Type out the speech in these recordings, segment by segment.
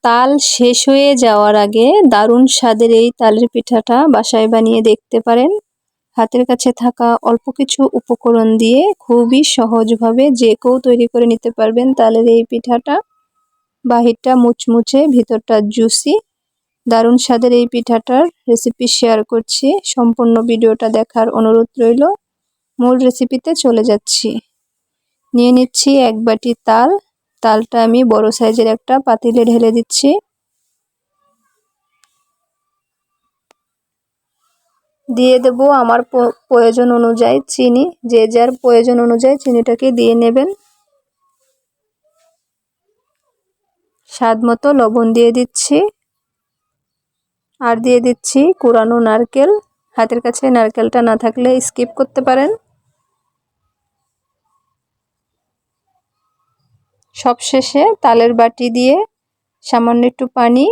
তাল শেষ হয়ে যাওয়ার আগে দারুণ স্বাদের এই তালের পিঠাটা বাসায় বানিয়ে দেখতে পারেন। হাতের কাছে থাকা অল্প কিছু উপকরণ দিয়ে খুবই সহজভাবে যে কেউ তৈরি করে নিতে পারবেন তালের এই পিঠাটা। বাহিরটা মুচমুচে, ভিতরটা জুসি। দারুণ স্বাদের এই পিঠাটার রেসিপি শেয়ার করছি, সম্পূর্ণ ভিডিওটা দেখার অনুরোধ রইল। মূল রেসিপিতে চলে যাচ্ছি। নিয়ে নিচ্ছি 1 বাটি তাল। তালটা আমি বড় সাইজের একটা পাতিলে ঢেলে দিচ্ছি। দিয়ে দেব আমার প্রয়োজন অনুযায়ী চিনি। যে যার প্রয়োজন অনুযায়ী চিনিটাকে দিয়ে নেবেন। স্বাদ মতো লবণ দিয়ে দিচ্ছি। আর দিয়ে দিচ্ছি কুড়ানো নারকেল। হাতের কাছে নারকেলটা না থাকলে স্কিপ করতে পারেন। সবশেষে তালের বাটি দিয়ে সামান্য একটু পানি,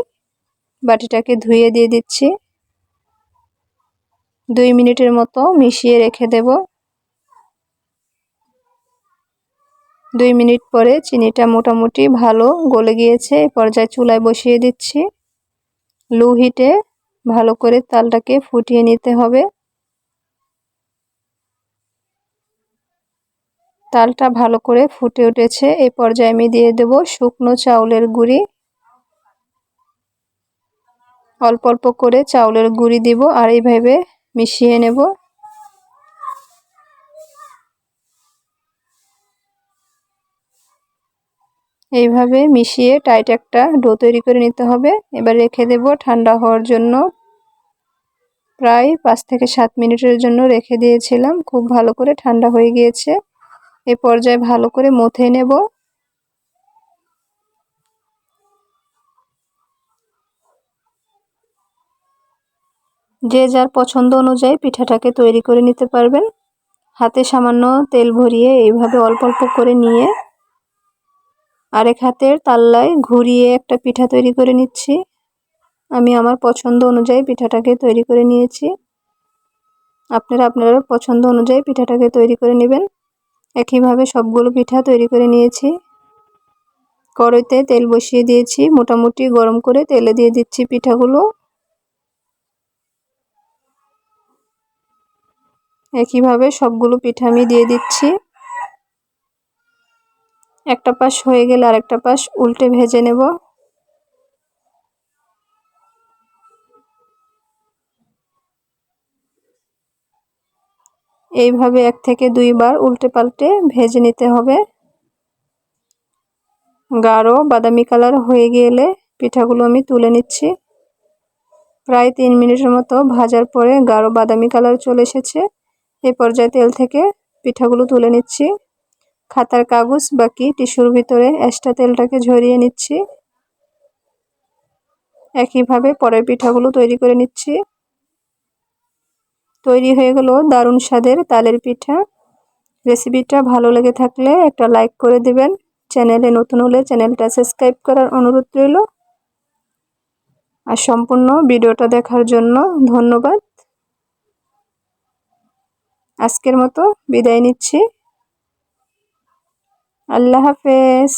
বাটিটাকে ধুয়ে দিয়ে দিচ্ছি। 2 মিনিটের মতো মিশিয়ে রেখে দেব। 2 মিনিট পরে চিনিটা মোটামুটি ভালো গলে গিয়েছে। এই পর্যায়ে চুলায় বসিয়ে দিচ্ছি। লো হিটে ভালো করে তালটাকে ফুটিয়ে নিতে হবে। তালটা ভালো করে ফুটে উঠেছে। এই পর্যায়ে আমি দিয়ে দেব শুকনো চাউলের গুঁড়ি। অল্প অল্প করে চাউলের গুঁড়ি দিব আর এইভাবে মিশিয়ে নেব। এইভাবে মিশিয়ে টাইট একটা ডো তৈরি করে নিতে হবে। এবার রেখে দেব ঠান্ডা হওয়ার জন্য। প্রায় 5 থেকে 7 মিনিটের জন্য রেখে দিয়েছিলাম। খুব ভালো করে ঠান্ডা হয়ে গিয়েছে। এই পর্যায়ে ভালো করে মথে নেব। যে যার পছন্দ অনুযায়ী পিঠাটাকে তৈরি করে নিতে পারবেন। হাতে সামান্য তেল ভরিয়ে এইভাবে অল্প অল্প করে নিয়ে আরেক হাতের তাল্লায় ঘুরিয়ে একটা পিঠা তৈরি করে নিচ্ছি। আমি আমার পছন্দ অনুযায়ী পিঠাটাকে তৈরি করে নিয়েছি। আপনারা আপনার পছন্দ অনুযায়ী পিঠাটাকে তৈরি করে নেবেন। একইভাবে সবগুলো পিঠা তৈরি করে নিয়েছি। কড়াইতে তেল বসিয়ে দিয়েছি, মোটামুটি গরম করে তেলে দিয়ে দিচ্ছি পিঠাগুলো। একইভাবে সবগুলো পিঠা আমি দিয়ে দিচ্ছি। একটা পাশ হয়ে গেলে আরেকটা পাশ উল্টে ভেজে নেব। এইভাবে 1 থেকে 2 বার উল্টে পাল্টে ভেজে নিতে হবে। গাঢ় বাদামি কালার হয়ে গেলে পিঠাগুলো আমি তুলে নিচ্ছি। প্রায় 3 মিনিটের মতো ভাজার পরে গাঢ় বাদামি কালার চলে এসেছে। এই পর্যায়ে তেল থেকে পিঠাগুলো তুলে নিচ্ছি। খাতার কাগজ বাকি টিস্যুর ভিতরে এক্সট্রা তেলটাকে ঝরিয়ে নিচ্ছি। একইভাবে পরের পিঠাগুলো তৈরি করে নিচ্ছি। তৈরি হয়ে গেল দারুণ স্বাদের তালের পিঠা। রেসিপিটা ভালো লেগে থাকলে একটা লাইক করে দিবেন। চ্যানেলে নতুন হলে চ্যানেলটা সাবস্ক্রাইব করার অনুরোধ রইল। আর সম্পূর্ণ ভিডিওটা দেখার জন্য ধন্যবাদ। আজকের মতো বিদায় নিচ্ছি। আল্লাহ হাফেজ।